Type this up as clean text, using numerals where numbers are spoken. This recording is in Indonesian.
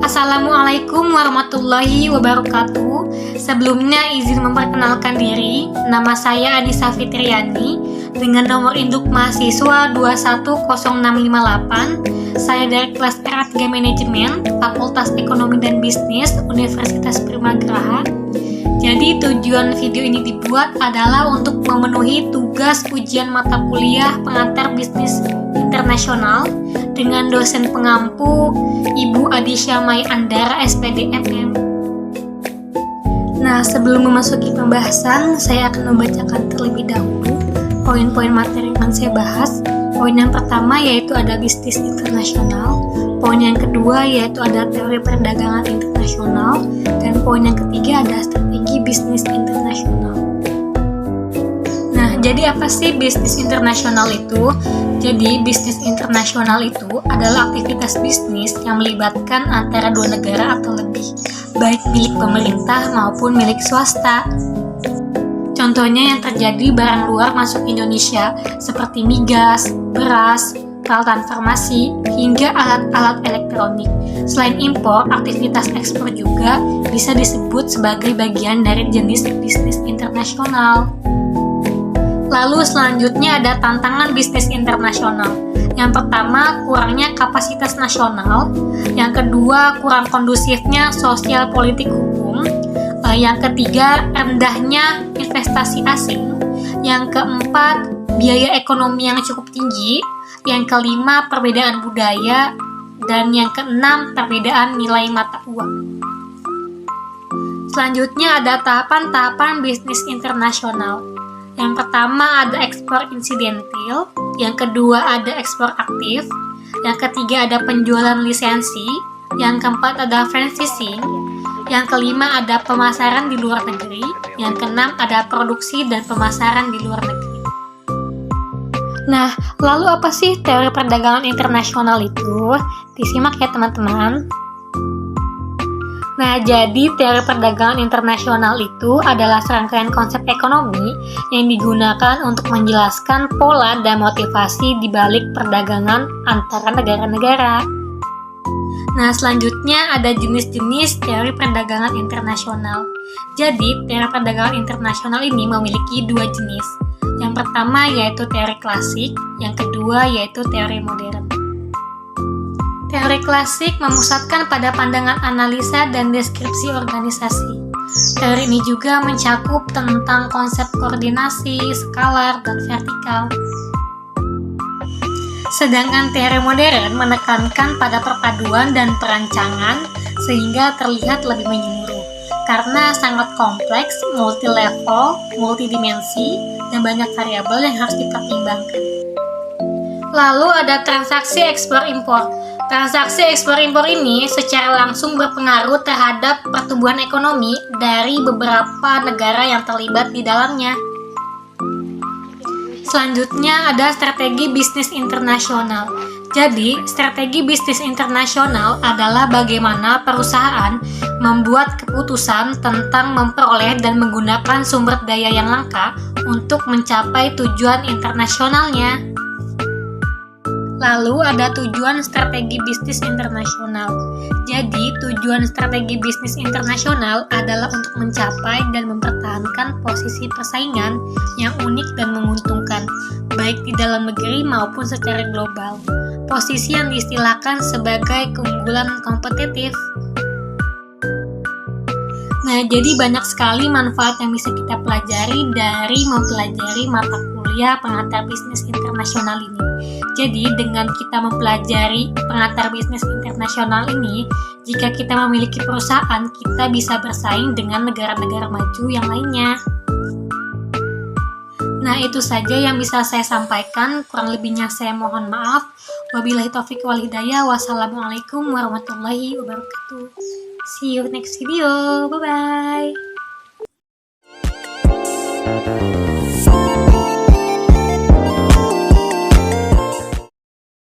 Assalamualaikum warahmatullahi wabarakatuh. Sebelumnya izin memperkenalkan diri. Nama saya Anissa Fitriani dengan nomor induk mahasiswa 210658. Saya dari kelas R3 Manajemen, Fakultas Ekonomi dan Bisnis, Universitas Primageraha. Jadi tujuan video ini dibuat adalah untuk memenuhi tugas ujian mata kuliah pengantar bisnis internasional dengan dosen pengampu Ibu Adisha Mai Andara SPD MM. Nah, sebelum memasuki pembahasan, saya akan membacakan terlebih dahulu poin-poin materi yang saya bahas. Poin yang pertama yaitu ada bisnis internasional, poin yang kedua yaitu ada teori perdagangan internasional, dan poin yang ketiga ada strategi bisnis internasional. Nah, jadi apa sih bisnis internasional itu? Jadi, bisnis internasional itu adalah aktivitas bisnis yang melibatkan antara dua negara atau lebih, baik milik pemerintah maupun milik swasta. Contohnya yang terjadi barang luar masuk Indonesia seperti migas, beras, peralatan farmasi, hingga alat-alat elektronik. Selain impor, aktivitas ekspor juga bisa disebut sebagai bagian dari jenis bisnis internasional. Lalu selanjutnya ada tantangan bisnis internasional. Yang pertama, kurangnya kapasitas nasional. Yang kedua, kurang kondusifnya sosial politik hukum. Yang ketiga, rendahnya investasi asing. Yang keempat, biaya ekonomi yang cukup tinggi. Yang kelima, perbedaan budaya. Dan yang keenam, perbedaan nilai mata uang. Selanjutnya ada tahapan-tahapan bisnis internasional. Yang pertama ada ekspor insidentil, yang kedua ada ekspor aktif, yang ketiga ada penjualan lisensi, yang keempat ada franchising, yang kelima ada pemasaran di luar negeri, yang keenam ada produksi dan pemasaran di luar negeri. Nah, lalu apa sih teori perdagangan internasional itu? Disimak ya teman-teman. Nah, jadi teori perdagangan internasional itu adalah serangkaian konsep ekonomi yang digunakan untuk menjelaskan pola dan motivasi di balik perdagangan antara negara-negara. Nah, selanjutnya ada jenis-jenis teori perdagangan internasional. Jadi, teori perdagangan internasional ini memiliki dua jenis. Yang pertama yaitu teori klasik, yang kedua yaitu teori modern. Teori klasik memusatkan pada pandangan analisa dan deskripsi organisasi. Teori ini juga mencakup tentang konsep koordinasi, skalar, dan vertikal. Sedangkan teori modern menekankan pada perpaduan dan perancangan sehingga terlihat lebih menyeluruh. Karena sangat kompleks, multi-level, multidimensi, dan banyak variabel yang harus dipertimbangkan. Lalu ada transaksi ekspor-impor. Transaksi ekspor-impor ini secara langsung berpengaruh terhadap pertumbuhan ekonomi dari beberapa negara yang terlibat di dalamnya. Selanjutnya ada strategi bisnis internasional. Jadi, strategi bisnis internasional adalah bagaimana perusahaan membuat keputusan tentang memperoleh dan menggunakan sumber daya yang langka untuk mencapai tujuan internasionalnya. Lalu ada tujuan strategi bisnis internasional. Jadi, tujuan strategi bisnis internasional adalah untuk mencapai dan mempertahankan posisi persaingan yang unik dan menguntungkan, baik di dalam negeri maupun secara global. Posisi yang diistilahkan sebagai keunggulan kompetitif. Nah, jadi banyak sekali manfaat yang bisa kita pelajari dari mempelajari mata kuliah pengantar bisnis internasional ini. Jadi, dengan kita mempelajari pengantar bisnis internasional ini, jika kita memiliki perusahaan, kita bisa bersaing dengan negara-negara maju yang lainnya. Nah, itu saja yang bisa saya sampaikan. Kurang lebihnya saya mohon maaf. Wabillahi taufiq wal hidayah. Wassalamualaikum warahmatullahi wabarakatuh. See you next video. Bye-bye.